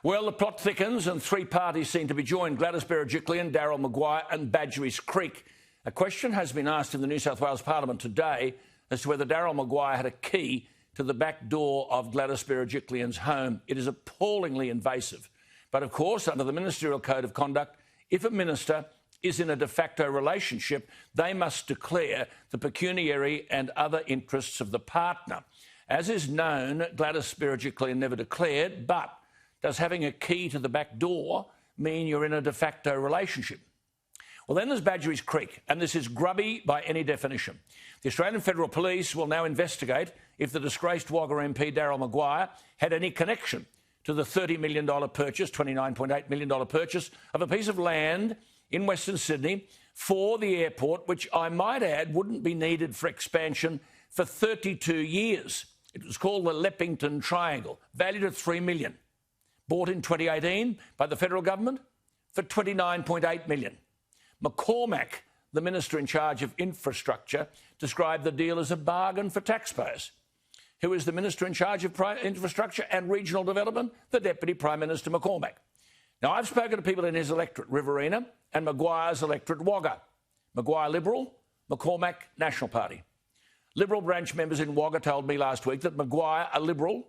Well, the plot thickens and three parties seem to be joined: Gladys Berejiklian, Daryl Maguire and Badgerys Creek. A question has been asked in the New South Wales Parliament today as to whether Daryl Maguire had a key to the back door of Gladys Berejiklian's home. It is appallingly invasive. But of course, under the Ministerial Code of Conduct, if a minister is in a de facto relationship, they must declare the pecuniary and other interests of the partner. As is known, Gladys Berejiklian never declared, but does having a key to the back door mean you're in a de facto relationship? Well, then there's Badgerys Creek, and this is grubby by any definition. The Australian Federal Police will now investigate if the disgraced Wagga MP Daryl Maguire had any connection to the $30 million purchase, $29.8 million purchase of a piece of land in Western Sydney for the airport, which I might add wouldn't be needed for expansion for 32 years. It was called the Leppington Triangle, valued at $3 million. Bought in 2018 by the federal government for $29.8 million. McCormack, the minister in charge of infrastructure, described the deal as a bargain for taxpayers. Who is the minister in charge of infrastructure and regional development? The Deputy Prime Minister McCormack. Now, I've spoken to people in his electorate, Riverina, and Maguire's electorate, Wagga. Maguire Liberal, McCormack National Party. Liberal branch members in Wagga told me last week that Maguire, a Liberal,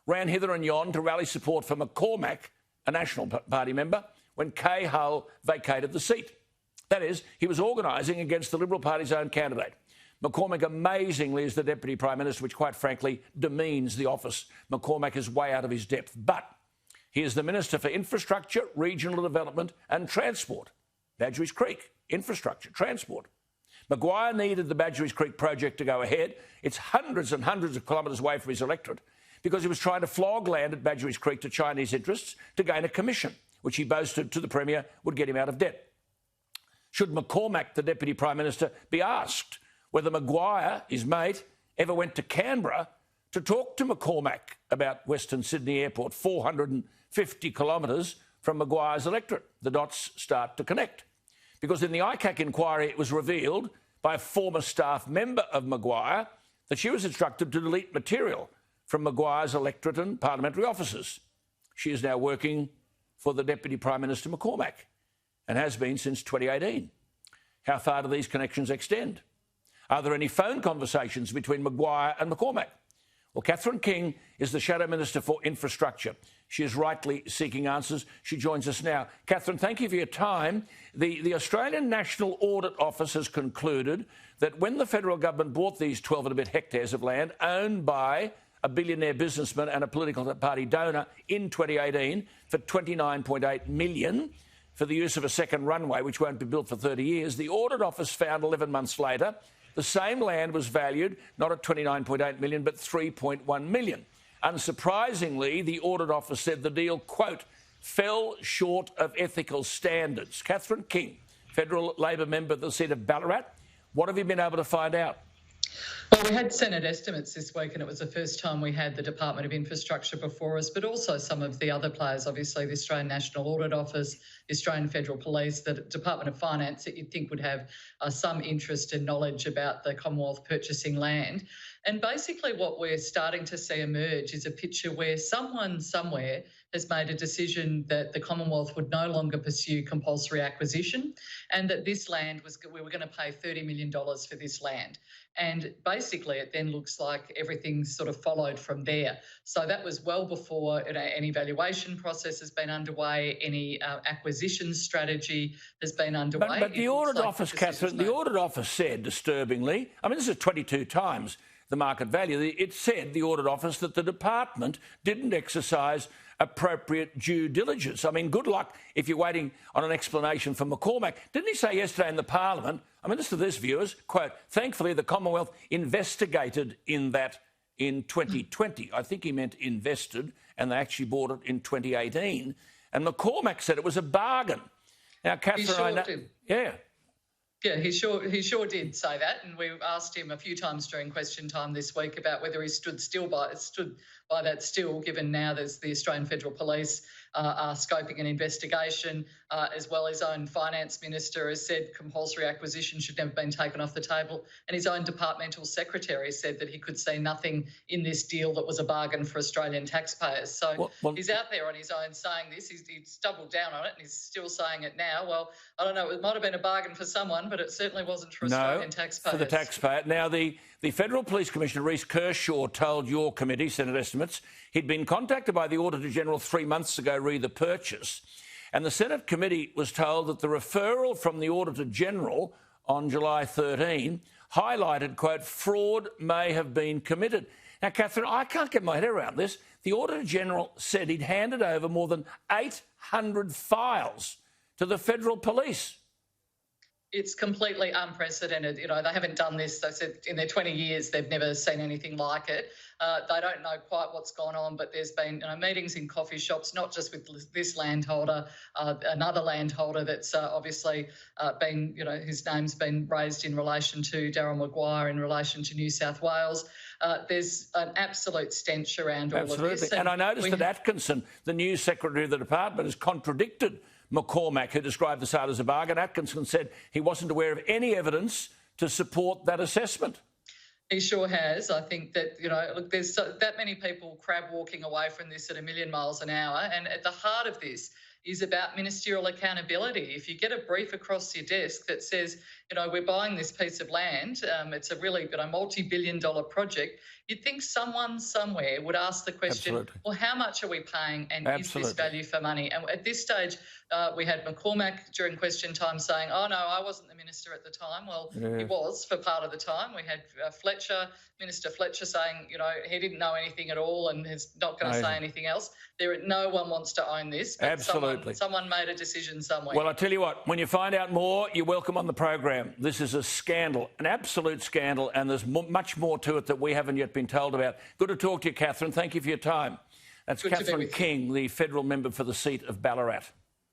ran hither and yon to rally support for McCormack, a National Party member, when Kay Hull vacated the seat. That is, he was organising against the Liberal Party's own candidate. McCormack, amazingly, is the Deputy Prime Minister, which quite frankly demeans the office. McCormack is way out of his depth. But he is the Minister for Infrastructure, Regional Development and Transport. Badgerys Creek, infrastructure, transport. Maguire needed the Badgerys Creek project to go ahead. It's hundreds and hundreds of kilometres away from his electorate because he was trying to flog land at Badgerys Creek to Chinese interests to gain a commission, which he boasted to the Premier would get him out of debt. Should McCormack, the Deputy Prime Minister, be asked whether Maguire, his mate, ever went to Canberra to talk to McCormack about Western Sydney Airport, 450 kilometres from Maguire's electorate? The dots start to connect. Because in the ICAC inquiry, it was revealed by a former staff member of Maguire that she was instructed to delete material from Maguire's electorate and parliamentary offices. She is now working for the Deputy Prime Minister McCormack and has been since 2018. How far do these connections extend? Are there any phone conversations between Maguire and McCormack? Well, Catherine King is the Shadow Minister for Infrastructure. She is rightly seeking answers. She joins us now. Catherine, thank you for your time. The Australian National Audit Office has concluded that when the federal government bought these 12 and a bit hectares of land owned by a billionaire businessman and a political party donor in 2018 for $29.8 million for the use of a second runway, which won't be built for 30 years, the Audit Office found 11 months later the same land was valued not at $29.8 million but $3.1 million. Unsurprisingly, the Audit Office said the deal, quote, fell short of ethical standards. Catherine King, federal Labor member of the seat of Ballarat, what have you been able to find out? Well, we had Senate estimates this week, and it was the first time we had the Department of Infrastructure before us, but also some of the other players, obviously the Australian National Audit Office, the Australian Federal Police, the Department of Finance that you'd think would have some interest and knowledge about the Commonwealth purchasing land. And basically what we're starting to see emerge is a picture where someone somewhere has made a decision that the Commonwealth would no longer pursue compulsory acquisition and that this land we were going to pay $30 million for this land. And basically it then looks like everything sort of followed from there. So that was well before any valuation process has been underway, any acquisition strategy has been underway. But the Audit Office, Catherine, the Audit Office said, disturbingly, I mean, this is 22 times the market value. It said, the Audit Office, that the department didn't exercise appropriate due diligence. I mean, good luck if you're waiting on an explanation from McCormack. Didn't he say yesterday in the Parliament, I mean, listen to this, viewers, quote, thankfully the Commonwealth investigated in that in 2020. I think he meant invested, and they actually bought it in 2018. And McCormack said it was a bargain. Now, Catherine, I know... Yeah. Yeah, he sure did say that, and we asked him a few times during question time this week about whether he stood by that still, given now there's the Australian Federal Police are scoping an investigation, as well his own finance minister has said compulsory acquisition should never have been taken off the table, and his own departmental secretary said that he could see nothing in this deal that was a bargain for Australian taxpayers. So he's out there on his own saying this. He's doubled down on it, and he's still saying it now. Well, I don't know, it might have been a bargain for someone, but it certainly wasn't for Australian taxpayers. For the taxpayer. Now, the Federal Police Commissioner, Rhys Kershaw, told your committee, Senate Estimates, he'd been contacted by the Auditor-General 3 months ago re the purchase, and the Senate committee was told that the referral from the Auditor-General on July 13 highlighted, quote, fraud may have been committed. Now, Catherine, I can't get my head around this. The Auditor-General said he'd handed over more than 800 files to the Federal Police. It's completely unprecedented. You know, they haven't done this. They said in their 20 years, they've never seen anything like it. They don't know quite what's gone on, but there's been meetings in coffee shops, not just with this landholder, another landholder that's obviously been, his name's been raised in relation to Daryl Maguire in relation to New South Wales. There's an absolute stench around all of this. And I noticed that Atkinson, the new Secretary of the Department, has contradicted McCormack, who described the sale as a bargain. Atkinson said he wasn't aware of any evidence to support that assessment. He sure has. I think that, look, there's that many people crab walking away from this at a million miles an hour. And at the heart of this is about ministerial accountability. If you get a brief across your desk that says, we're buying this piece of land, it's a really multi-billion-dollar project, you'd think someone somewhere would ask the question, well, how much are we paying, and is this value for money? And at this stage, we had McCormack during question time saying, oh, no, I wasn't the minister at the time. Well, he was for part of the time. We had Minister Fletcher saying, he didn't know anything at all and is not going to say anything else. No one wants to own this. But someone made a decision somewhere. Well, I tell you what, when you find out more, you're welcome on the program. This is a scandal, an absolute scandal, and there's much more to it that we haven't yet been told about. Good to talk to you, Catherine. Thank you for your time. That's Catherine King, the federal member for the seat of Ballarat.